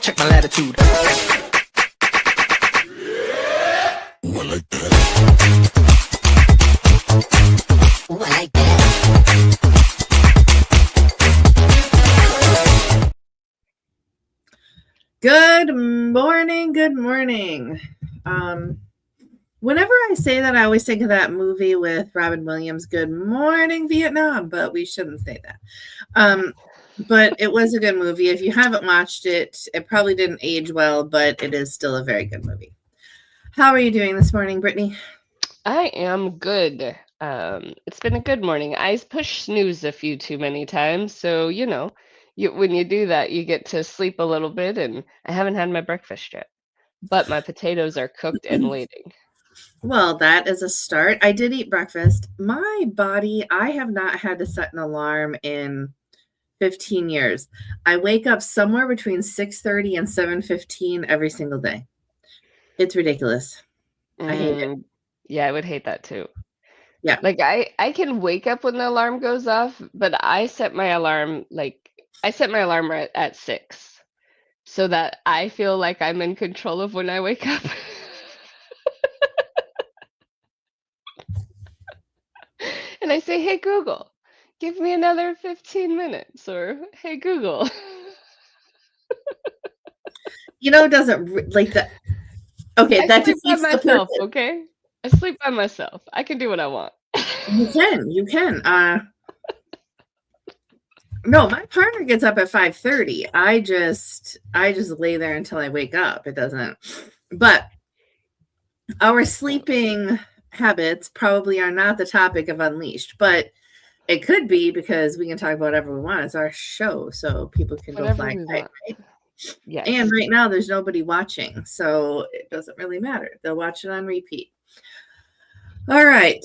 check my latitude. Ooh, I like that. Ooh, I like that. Good morning. Good morning. Whenever I say that, I always think of that movie with Robin Williams, Good Morning Vietnam, but we shouldn't say that. But it was a good movie. If you haven't watched it, it probably didn't age well, but it is still a very good movie. How are you doing this morning, Brittany? I am good. It's been a good morning. I pushed snooze a few too many times, so when you do that, you get to sleep a little bit, and I haven't had my breakfast yet. But my potatoes are cooked and waiting. Well, that is a start. I did eat breakfast. My body, I have not had to set an alarm in 15 years. I wake up somewhere between 6:30 and 7:15 every single day. It's ridiculous. I hate it. Yeah, I would hate that too. Yeah. Like I can wake up when the alarm goes off, but I set my alarm right at 6 so that I feel like I'm in control of when I wake up. And I say, "Hey Google, give me another 15 minutes," or "Hey Google." It doesn't like that. Okay, I that sleep by defeats the myself, purpose. okay? I sleep by myself. I can do what I want. You can. No, my partner gets up at 5:30. I just lay there until I wake up. It doesn't. But our sleeping habits probably are not the topic of Unleashed, but it could be because we can talk about whatever we want. It's our show, so people can go Whatever fly we kite, want. right? And Yes. right now there's nobody watching, so it doesn't really matter. They'll watch it on repeat. All right.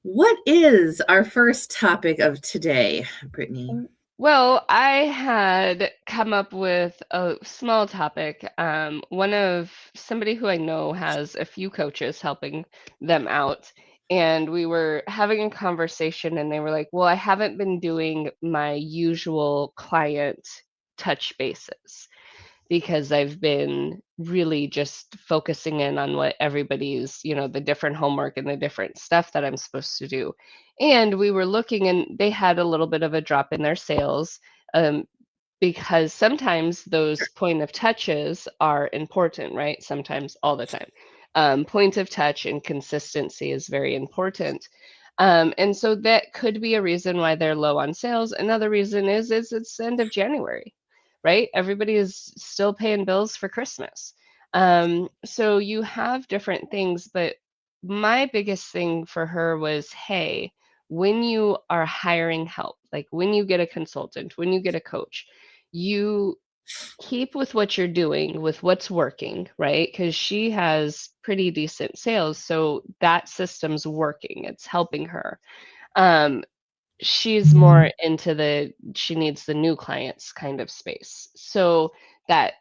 What is our first topic of today, Brittany? Well, I had come up with a small topic. One of somebody who I know has a few coaches helping them out. And we were having a conversation, and they were like, "Well, I haven't been doing my usual client touch bases because I've been really just focusing in on what everybody's, the different homework and the different stuff that I'm supposed to do." And we were looking, and they had a little bit of a drop in their sales, um, because sometimes those point of touches are important, right? Sometimes, all the time. Point of touch and consistency is very important. And so that could be a reason why they're low on sales. Another reason is it's the end of January, right? Everybody is still paying bills for Christmas. So you have different things, but my biggest thing for her was, hey, when you are hiring help, like when you get a consultant, when you get a coach, you keep with what you're doing, with what's working, right? Because she has pretty decent sales. So that system's working, it's helping her. Um, she's more into she needs the new clients kind of space. So that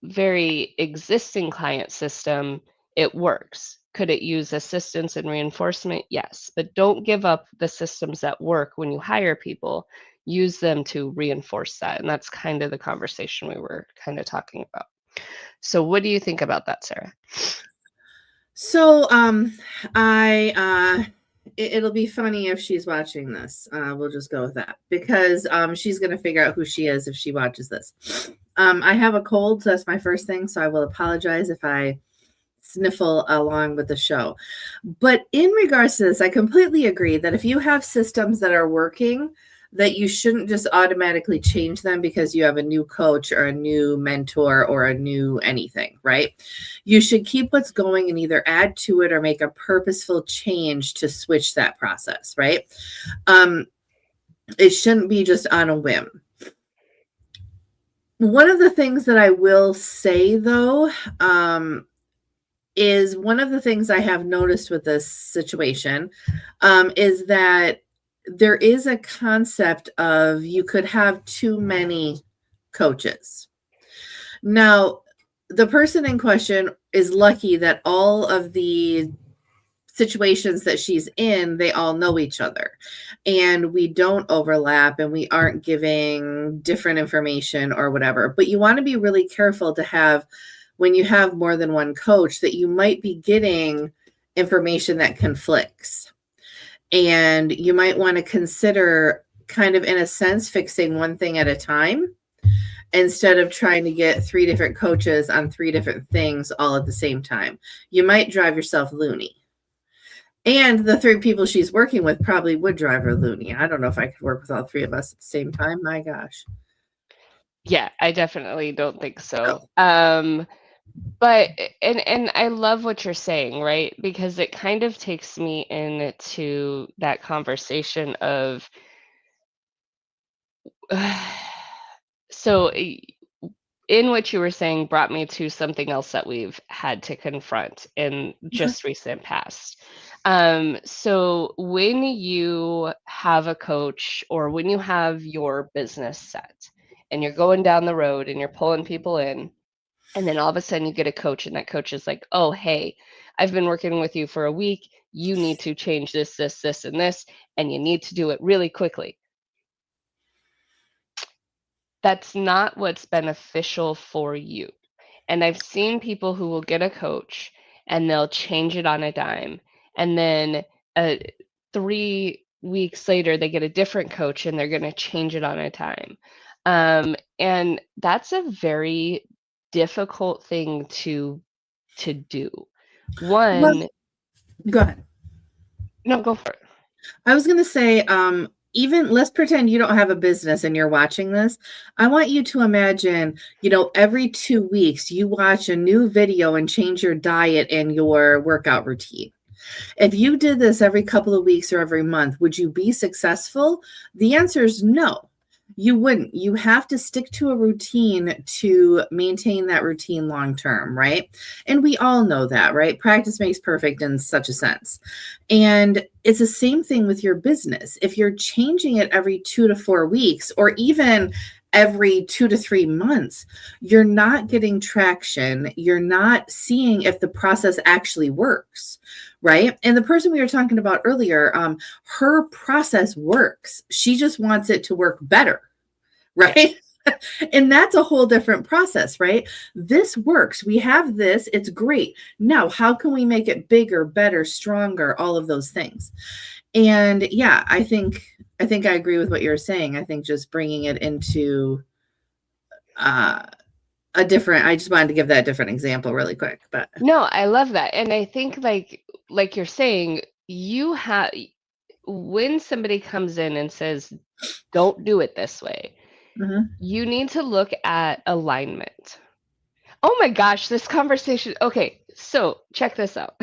very existing client system, it works. Could it use assistance and reinforcement? Yes, but don't give up the systems that work when you hire people. Use them to reinforce that. And that's kind of the conversation we were kind of talking about. So what do you think about that, Sarah? So, it'll be funny if she's watching this. We'll just go with that because she's gonna figure out who she is if she watches this. I have a cold, so that's my first thing. So I will apologize if I sniffle along with the show. But in regards to this, I completely agree that if you have systems that are working, that you shouldn't just automatically change them because you have a new coach or a new mentor or a new anything, right? You should keep what's going and either add to it or make a purposeful change to switch that process, right? It shouldn't be just on a whim. One of the things that I will say though, is one of the things I have noticed with this situation, is that there is a concept of you could have too many coaches. Now, the person in question is lucky that all of the situations that she's in, they all know each other and we don't overlap and we aren't giving different information or whatever. But you want to be really careful to have, when you have more than one coach, that you might be getting information that conflicts. And you might want to consider, kind of in a sense, fixing one thing at a time instead of trying to get 3 different coaches on 3 different things all at the same time. You might drive yourself loony. And the 3 people she's working with probably would drive her loony. I don't know if I could work with all 3 of us at the same time. My gosh. Yeah, I definitely don't think so. But and I love what you're saying, right? Because it kind of takes me into that conversation of so in what you were saying brought me to something else that we've had to confront in just recent past. So when you have a coach or when you have your business set and you're going down the road and you're pulling people in, and then all of a sudden you get a coach and that coach is like, oh, hey, I've been working with you for a week. You need to change this, this, this, and this, and you need to do it really quickly. That's not what's beneficial for you. And I've seen people who will get a coach and they'll change it on a dime. And then 3 weeks later, they get a different coach and they're going to change it on a dime. And that's a very difficult thing to do. One, go ahead. No, go for it. I was going to say, even let's pretend you don't have a business and you're watching this. I want you to imagine, every 2 weeks you watch a new video and change your diet and your workout routine. If you did this every couple of weeks or every month, would you be successful? The answer is no. You wouldn't. You have to stick to a routine to maintain that routine long term, right? And we all know that, right? Practice makes perfect in such a sense. And it's the same thing with your business. If you're changing it every 2 to 4 weeks, or even every 2 to 3 months, you're not getting traction. You're not seeing if the process actually works, right? And the person we were talking about earlier, her process works. She just wants it to work better, right? And that's a whole different process, right? This works. We have this. It's great. Now, how can we make it bigger, better, stronger, all of those things? And yeah, I think I agree with what you're saying. I think just bringing it into I just wanted to give that different example really quick, but no, I love that. And I think like you're saying, when somebody comes in and says, don't do it this way, you need to look at alignment. Oh my gosh, this conversation. Okay, so check this out.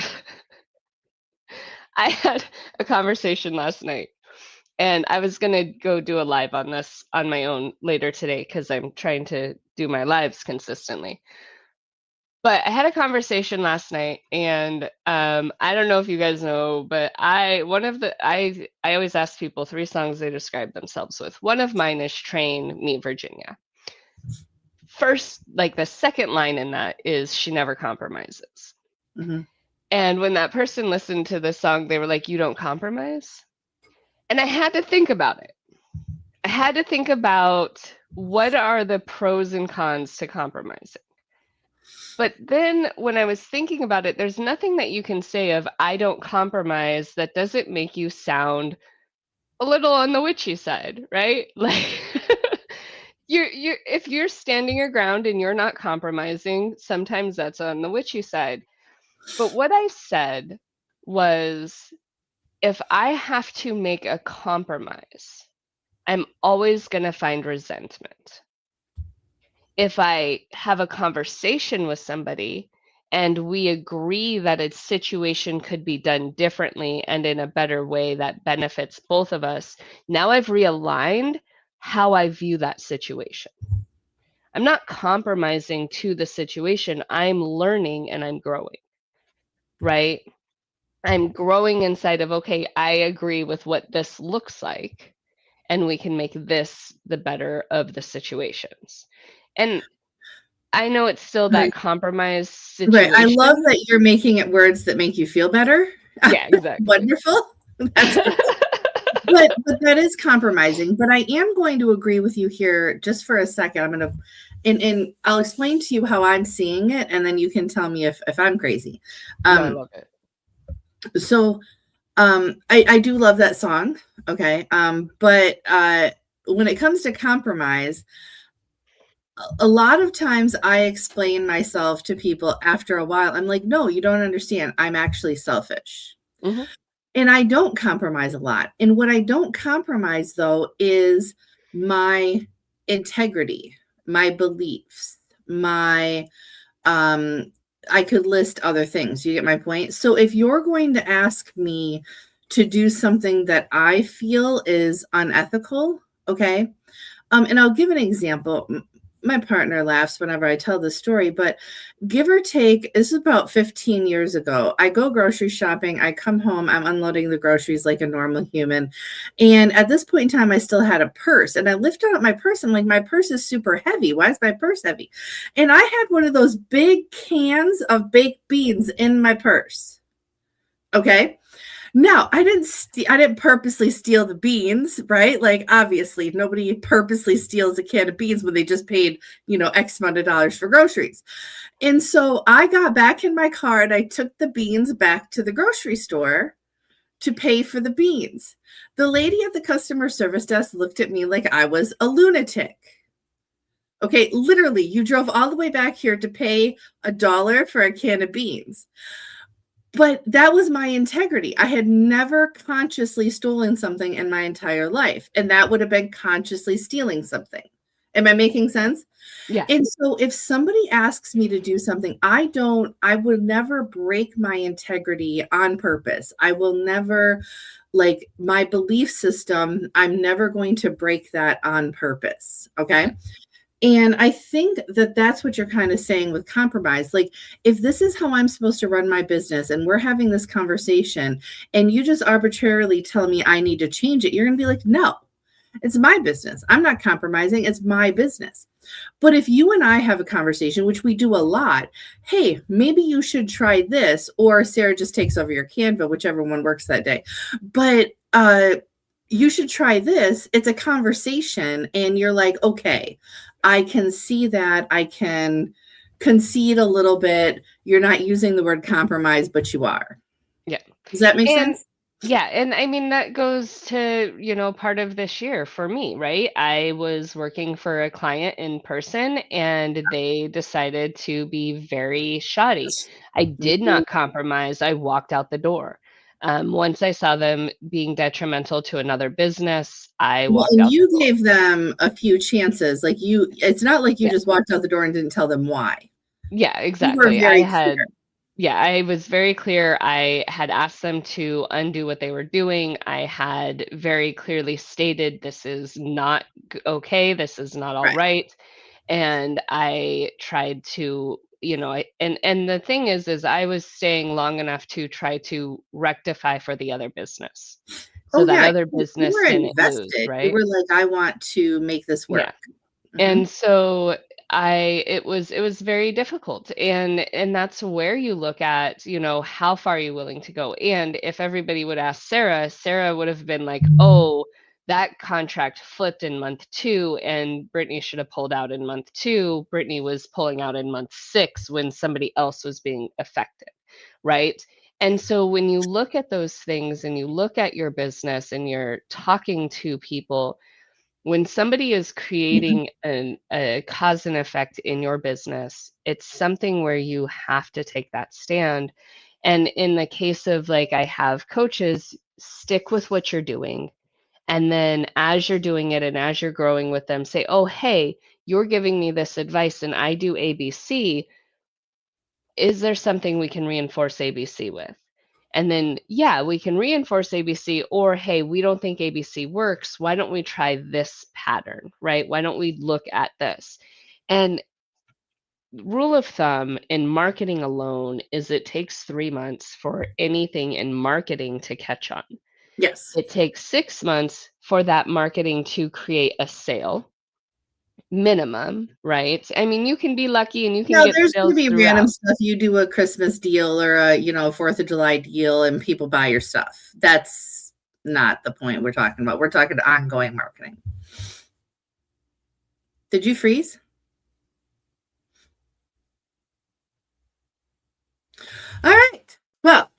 I had a conversation last night and I was going to go do a live on this on my own later today because I'm trying to do my lives consistently. But I had a conversation last night and I don't know if you guys know, but I always ask people 3 songs they describe themselves with. One of mine is Train, Meet Virginia. First, the second line in that is She Never Compromises. And when that person listened to this song, they were like, you don't compromise? And I had to think about it. I had to think about what are the pros and cons to compromising. But then when I was thinking about it, there's nothing that you can say of I don't compromise that doesn't make you sound a little on the witchy side, right? Like if you're standing your ground and you're not compromising, sometimes that's on the witchy side. But what I said was, if I have to make a compromise, I'm always going to find resentment. If I have a conversation with somebody and we agree that a situation could be done differently and in a better way that benefits both of us, now I've realigned how I view that situation. I'm not compromising to the situation. I'm learning and I'm growing, right? I'm growing inside of, okay, I agree with what this looks like, and we can make this the better of the situations. And I know it's still that compromise situation. Right. I love that you're making it words that make you feel better Yeah, exactly. Wonderful. That's great. But that is compromising. But I am going to agree with you here just for a second. I'm gonna and I'll explain to you how I'm seeing it, and then you can tell me if I'm crazy. No, I Um, love it. so I do love that song. Okay. But when it comes to compromise, a lot of times I explain myself to people after a while. I'm like, no, you don't understand. I'm actually selfish. Hmm. And I don't compromise a lot. And what I don't compromise, though, is my integrity, my beliefs, my, um, I could list other things. You get my point? So if you're going to ask me to do something that I feel is unethical, okay, and I'll give an example. My partner laughs whenever I tell this story, but give or take, this is about 15 years ago. I go grocery shopping. I come home. I'm unloading the groceries like a normal human. And at this point in time, I still had a purse. And I lifted up my purse. I'm like, my purse is super heavy. Why is my purse heavy? And I had one of those big cans of baked beans in my purse. Okay. No, I didn't purposely steal the beans, right? Like obviously nobody purposely steals a can of beans when they just paid, X amount of dollars for groceries. And so I got back in my car and I took the beans back to the grocery store to pay for the beans. The lady at the customer service desk looked at me like I was a lunatic. Okay, literally, you drove all the way back here to pay $1 for a can of beans. But that was my integrity. I had never consciously stolen something in my entire life, and that would have been consciously stealing something. Am I making sense? Yeah. And so if somebody asks me to do something, I would never break my integrity on purpose. I will never, like my belief system, I'm never going to break that on purpose. Okay. And I think that that's what you're kind of saying with compromise. Like, if this is how I'm supposed to run my business and we're having this conversation and you just arbitrarily tell me I need to change it, you're going to be like, no, it's my business. I'm not compromising. It's my business. But if you and I have a conversation, which we do a lot, hey, maybe you should try this, or Sarah just takes over your Canva, whichever one works that day. But, you should try this. It's a conversation, and you're like, okay, I can see that. I can concede a little bit. You're not using the word compromise, but you are. Yeah. Does that make And sense? yeah, and I mean that goes to, part of this year for me, right? I was working for a client in person and they decided to be very shoddy. I did Mhm. not compromise. I walked out the door. Once I saw them being detrimental to another business, I Well, walked and out the you door. gave them a few chances. Like it's not like you Yeah. just walked out the door and didn't tell them why. Yeah, You were exactly. very clear. Yeah, I was very clear. I had asked them to undo what they were doing. I had very clearly stated this is not okay. This is not all Right. right. And I tried to, and the thing is I was staying long enough to try to rectify for the other business. So Oh that yeah, other you business were didn't lose, invested. You right? were like, I want to make this Yeah. work. Mhm. And so it was very difficult. And that's where you look at, how far are you willing to go? And if everybody would ask Sarah, Sarah would have been like, "Oh, that contract flipped in month 2 and Brittany should have pulled out in month 2. Brittany was pulling out in month 6 when somebody else was being affected." Right? And so when you look at those things and you look at your business and you're talking to people, when somebody is creating a cause and effect in your business, it's something where you have to take that stand. And in the case of like, I have coaches, stick with what you're doing. And then as you're doing it and as you're growing with them, say, oh, hey, you're giving me this advice and I do ABC. Is there something we can reinforce ABC with? And then, yeah, we can reinforce ABC, or hey, we don't think ABC works. Why don't we try this pattern, right? Why don't we look at this? And rule of thumb in marketing alone is it takes 3 months for anything in marketing to catch on. Yes. It takes 6 months for that marketing to create a sale. minimum, right? I mean, you can be lucky and you can No, get there's going to sales be random throughout. stuff. You do a Christmas deal or a, 4th of July deal and people buy your stuff. That's not the point we're talking about. We're talking ongoing marketing. Did you freeze? All right. Well,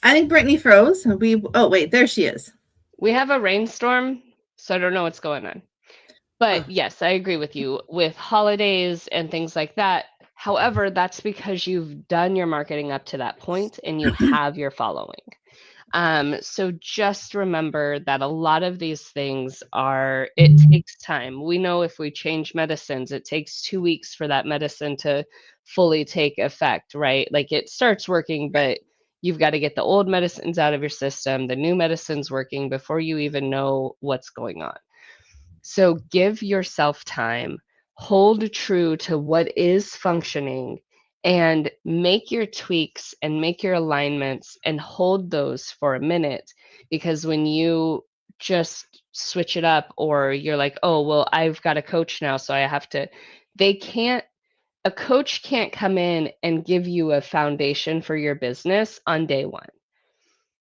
I think Brittany froze. Oh, wait, there she is. We have a rainstorm, so I don't know what's going on. But yes, I agree with you with holidays and things like that. However, that's because you've done your marketing up to that point and you have your following. So just remember that a lot of these things it takes time. We know if we change medicines, it takes 2 weeks for that medicine to fully take effect, right? Like it starts working, but you've got to get the old medicines out of your system, the new medicines working before you even know what's going on. So give yourself time, hold true to what is functioning, and make your tweaks and make your alignments and hold those for a minute. Because when you just switch it up, or you're like, oh, well, I've got a coach now, so I have to, a coach can't come in and give you a foundation for your business on day one.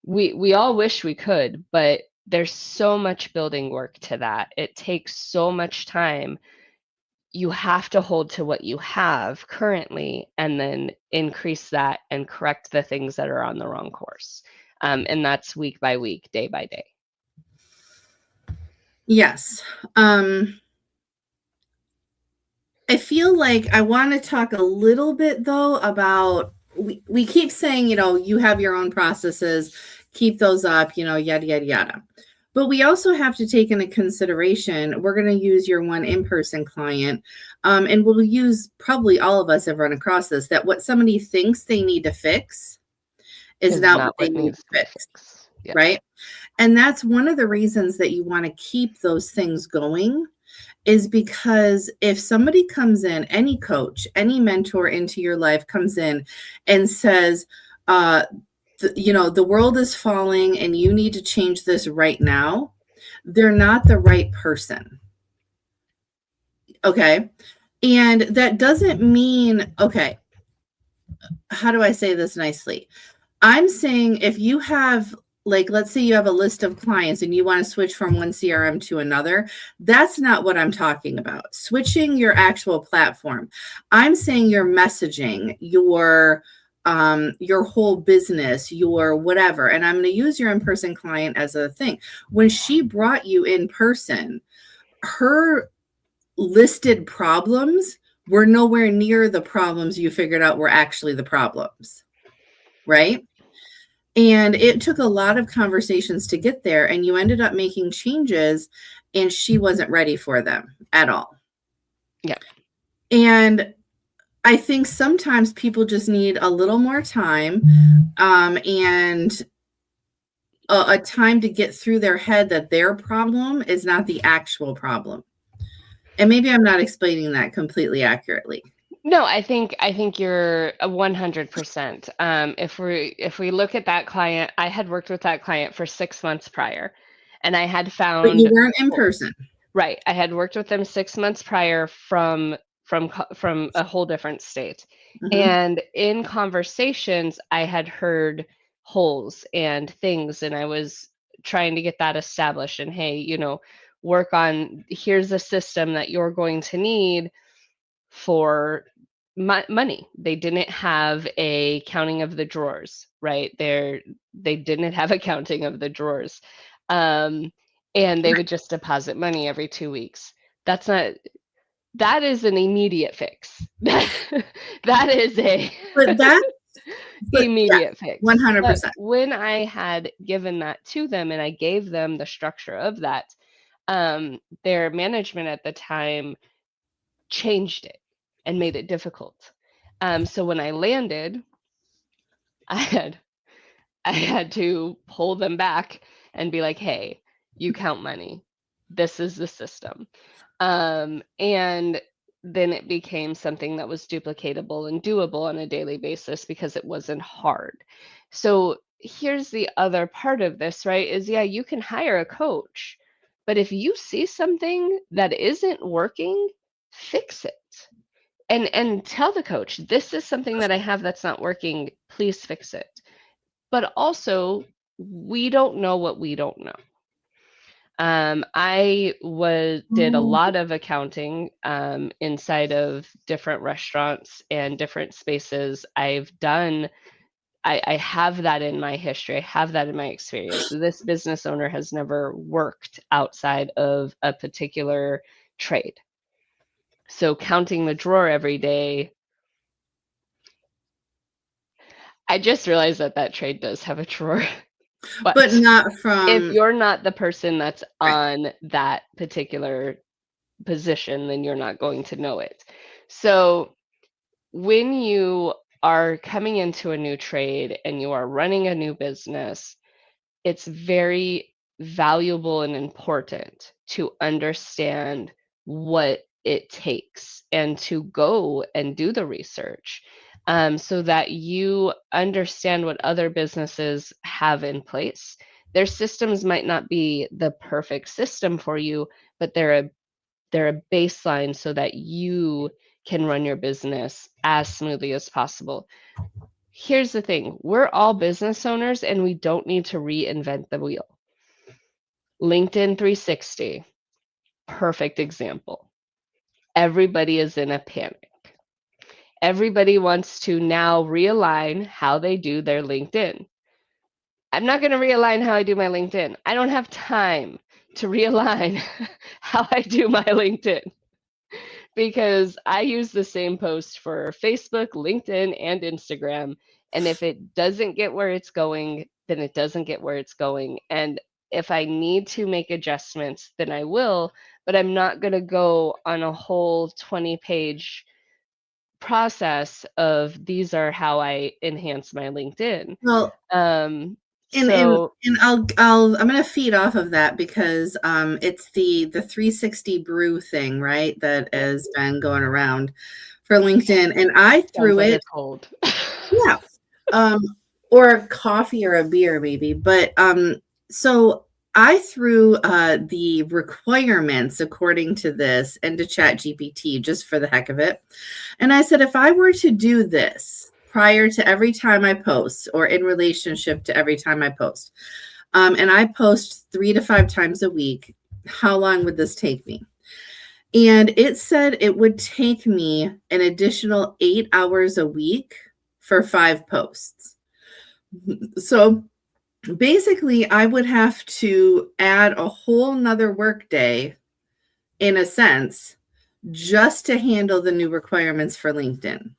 We all wish we could, but there's so much building work to that. It takes so much time. You have to hold to what you have currently and then increase that and correct the things that are on the wrong course. And that's week by week, day by day. Yes. I feel like I want to talk a little bit though about we keep saying, you have your own processes, keep those up, yada, yada, yada. But we also have to take into consideration, we're going to use your one in-person client, and we'll use, probably all of us have run across this, that what somebody thinks they need to fix is not what they need to fix. Yeah. Right? And that's one of the reasons that you want to keep those things going, is because if somebody comes in, any coach, any mentor into your life comes in and says, the world is falling and you need to change this right now, they're not the right person. Okay. And that doesn't mean, okay, how do I say this nicely? I'm saying if you have, like, let's say you have a list of clients and you want to switch from one CRM to another, that's not what I'm talking about. Switching your actual platform. I'm saying your messaging, your whole business, your whatever. And I'm going to use your in-person client as a thing. When she brought you in person, her listed problems were nowhere near the problems you figured out were actually the problems, right? And it took a lot of conversations to get there, and you ended up making changes and she wasn't ready for them at all. Yeah. And I think sometimes people just need a little more time, and a time to get through their head that their problem is not the actual problem. And maybe I'm not explaining that completely accurately. No, I think you're 100%. If we look at that client, I had worked with that client for 6 months prior, and I had found. But you weren't in person, right? I had worked with them 6 months prior from a whole different state, and in conversations, I had heard holes and things, and I was trying to get that established. And hey, work on, here's a system that you're going to need for money. They didn't have a counting of the drawers, right? They didn't have a counting of the drawers. And they would just deposit money every 2 weeks. That is an immediate fix. That is immediate fix. 100%. But when I had given that to them and I gave them the structure of that, their management at the time changed it and made it difficult. So when I landed, I had to pull them back and be like, hey, you count money. This is the system. And then it became something that was duplicatable and doable on a daily basis because it wasn't hard. So here's the other part of this, right? Is you can hire a coach, but if you see something that isn't working, fix it. And tell the coach, this is something that I have that's not working. Please fix it. But also, we don't know what we don't know. I did a lot of accounting inside of different restaurants and different spaces. I have that in my history. I have that in my experience. This business owner has never worked outside of a particular trade. So counting the drawer every day, I just realized that trade does have a drawer. But not if from you're not the person that's right. on that particular position, then you're not going to know it. So when you are coming into a new trade and you are running a new business, it's very valuable and important to understand what it takes and to go and do the research, so that you understand what other businesses have in place. Their systems might not be the perfect system for you, but they're a baseline so that you can run your business as smoothly as possible. Here's the thing, we're all business owners and we don't need to reinvent the wheel. LinkedIn 360, perfect example. Everybody is in a panic. Everybody wants to now realign how they do their LinkedIn. I'm not going to realign how I do my LinkedIn. I don't have time to realign how I do my LinkedIn, because I use the same post for Facebook, LinkedIn, and Instagram. And if it doesn't get where it's going, then it doesn't get where it's going. And if I need to make adjustments, then I will, but I'm not going to go on a whole 20-page process of these are how I enhance my LinkedIn. Well, Um, and so I'm gonna feed off of that because it's the 360 brew thing, right? That has been going around for LinkedIn, and I sounds threw like a it, cold. yeah, or a coffee or a beer maybe, but so I threw the requirements according to this into ChatGPT just for the heck of it, and I said if I were to do this prior to every time I post or in relationship to every time I post, and I post 3 to 5 times a week, how long would this take me? And it said it would take me an additional 8 hours a week for 5 posts. So basically, I would have to add a whole nother work day, in a sense, just to handle the new requirements for LinkedIn.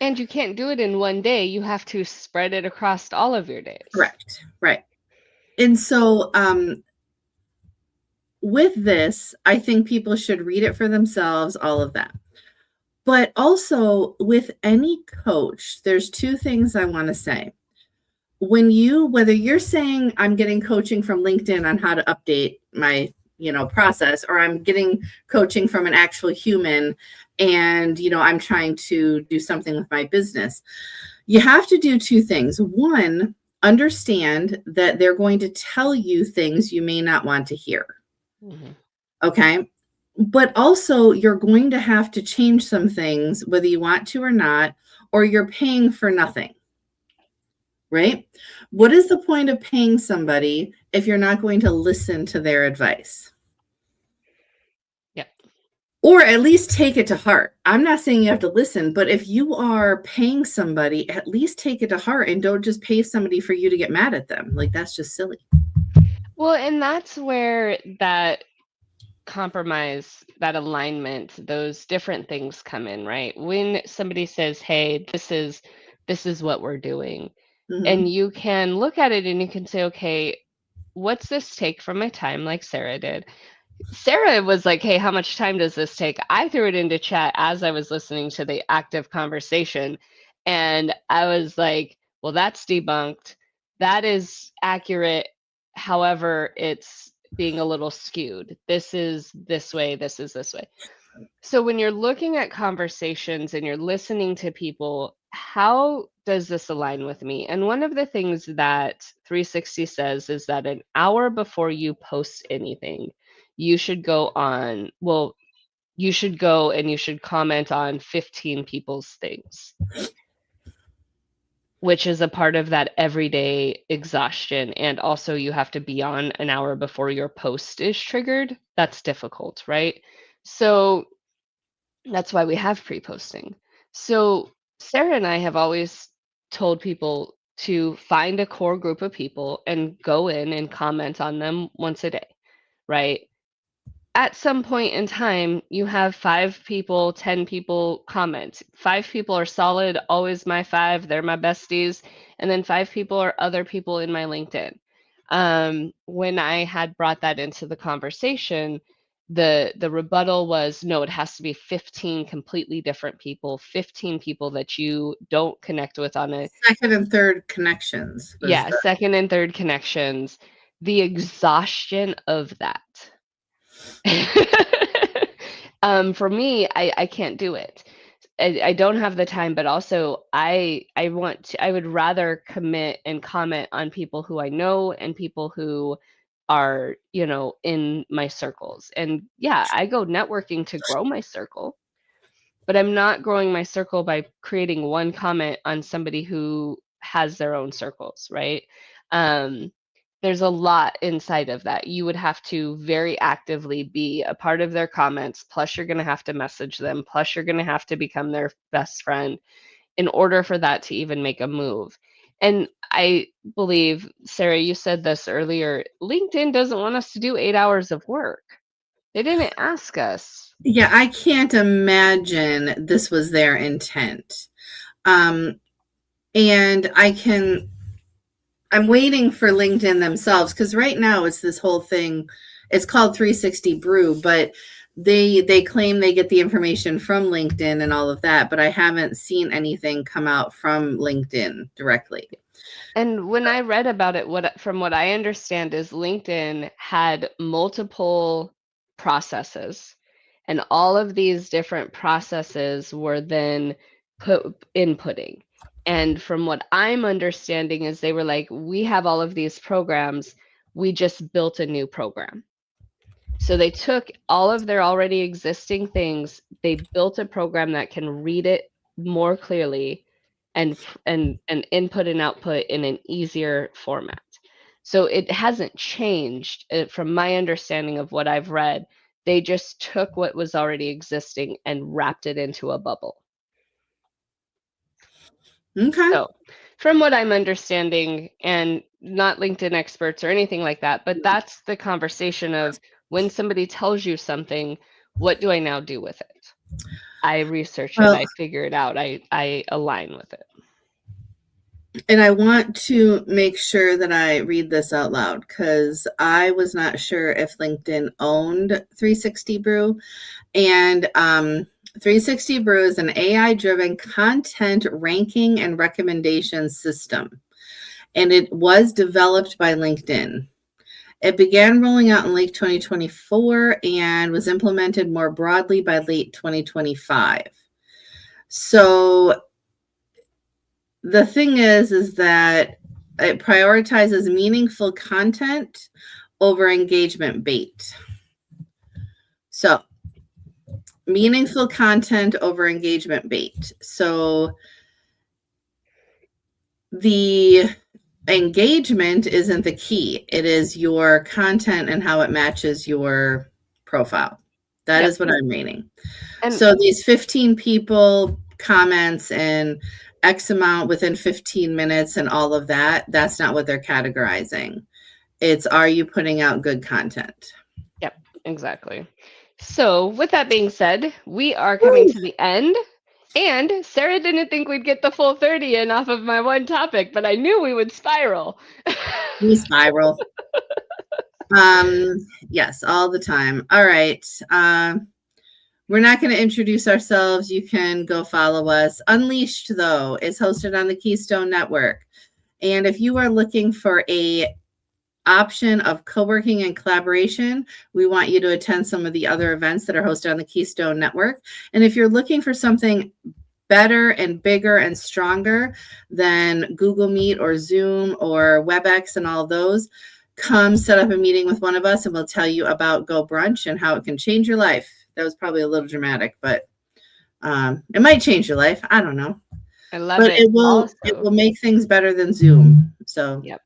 And you can't do it in one day. You have to spread it across all of your days. Correct. Right. And so with this, I think people should read it for themselves, all of that. But also with any coach, there's 2 things I want to say. Whether you're saying I'm getting coaching from LinkedIn on how to update my, process, or I'm getting coaching from an actual human and, I'm trying to do something with my business, you have to do 2 things. One, understand that they're going to tell you things you may not want to hear. Mm-hmm. Okay. But also, you're going to have to change some things, whether you want to or not, or you're paying for nothing. Right? What is the point of paying somebody if you're not going to listen to their advice? Yep. Or at least take it to heart. I'm not saying you have to listen, but if you are paying somebody, at least take it to heart and don't just pay somebody for you to get mad at them. Like, that's just silly. Well, and that's where that compromise, that alignment, those different things come in, right? When somebody says, "Hey, this is what we're doing." Mhm. And you can look at it and you can say, "Okay, what's this take from my time?" Like Sarah did. Sarah was like, "Hey, how much time does this take?" I threw it into chat as I was listening to the active conversation. And I was like, well, that's debunked. That is accurate. However, it's being a little skewed. This is this way. This is this way. So when you're looking at conversations and you're listening to people, how does this align with me? And one of the things that 360 says is that an hour before you post anything, you should go on, well, you should go and you should comment on 15 people's things, which is a part of that everyday exhaustion. And also, you have to be on an hour before your post is triggered. That's difficult, right? So that's why we have pre-posting. So Sarah and I have always told people to find a core group of people and go in and comment on them once a day, right? At some point in time, you have 5 people, 10 people comment. 5 people are solid, always my 5, they're my besties, and then 5 people are other people in my LinkedIn. When I had brought that into the conversation, the rebuttal was, no, it has to be 15 completely different people, 15 people that you don't connect with on a Second and third connections. yeah, second and third connections. The exhaustion of that. For me, I can't do it. I don't have the time, but also I would rather commit and comment on people who I know and people who are, in my circles. And yeah, I go networking to grow my circle, but I'm not growing my circle by creating one comment on somebody who has their own circles, right? There's a lot inside of that. You would have to very actively be a part of their comments, plus you're going to have to message them, plus you're going to have to become their best friend in order for that to even make a move. And I believe, Sarah, you said this earlier, LinkedIn doesn't want us to do 8 hours of work. They didn't ask us. Yeah, I can't imagine this was their intent. And I'm waiting for LinkedIn themselves, because right now it's this whole thing. It's called 360 Brew, but they claim they get the information from LinkedIn and all of that, but I haven't seen anything come out from LinkedIn directly. And when I read about it, from what I understand is LinkedIn had multiple processes, and all of these different processes were then inputting. And from what I'm understanding is they were like, we have all of these programs, we just built a new program. So they took all of their already existing things, they built a program that can read it more clearly and input and output in an easier format. So it hasn't changed from my understanding of what I've read. They just took what was already existing and wrapped it into a bubble. Okay. So from what I'm understanding, and not LinkedIn experts or anything like that, but that's the conversation of when somebody tells you something, what do I now do with it? I research it, I figure it out, I align with it. And I want to make sure that I read this out loud, because I was not sure if LinkedIn owned 360 Brew. And 360 Brew is an AI-driven content ranking and recommendation system, and it was developed by LinkedIn. It began rolling out in late 2024 and was implemented more broadly by late 2025. So the thing is that it prioritizes meaningful content over engagement bait. So meaningful content over engagement bait. So the engagement isn't the key. It is your content and how it matches your profile. That is what I'm reading. And so these 15 people comments and X amount within 15 minutes and all of that, that's not what they're categorizing. It's, are you putting out good content? Yep, exactly. So with that being said, we are coming to the end. And Sarah didn't think we'd get the full 30 in off of my one topic, but I knew we would spiral. We spiral. Yes, all the time. All right. We're not going to introduce ourselves. You can go follow us. Unleashed, though, is hosted on the Keystone Network. And if you are looking for a option of co-working and collaboration, we want you to attend some of the other events that are hosted on the Keystone Network. And if you're looking for something better and bigger and stronger than Google Meet or Zoom or WebEx and all those, come set up a meeting with one of us and we'll tell you about Go Brunch and how it can change your life. That was probably a little dramatic, but it might change your life. I don't know. I love But it. it will make things better than Zoom. So Yep.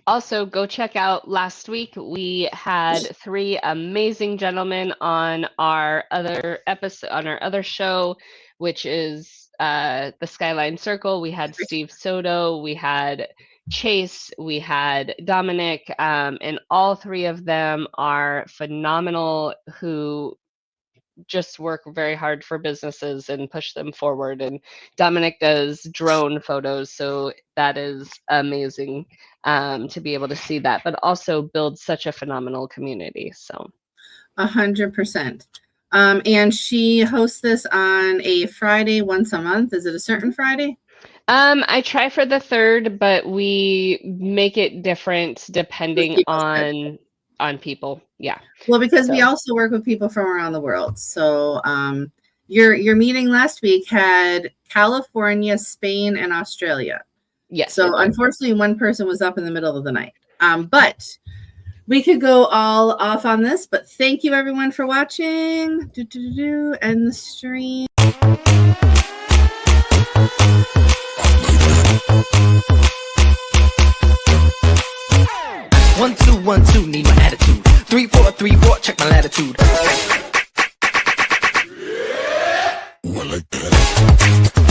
Also, go check out last week. We had 3 amazing gentlemen on our other episode, on our other show, which is the Skyline Circle. We had Steve Soto, we had Chase, we had Dominic, and all 3 of them are phenomenal, who just work very hard for businesses and push them forward. And Dominic does drone photos, so that is amazing to be able to see that, but also build such a phenomenal community. So 100%. And she hosts this on a Friday once a month. Is it a certain Friday? I try for the 3rd, but we make it different depending on people. Yeah. Well, because we also work with people from around the world. So your meeting last week had California, Spain, and Australia. Yes. So unfortunately, one person was up in the middle of the night. But we could go all off on this. But thank you everyone for watching. End the stream. 1 2 1 2, need my attitude. 3 4 3 4, check my latitude. Ooh, I like that.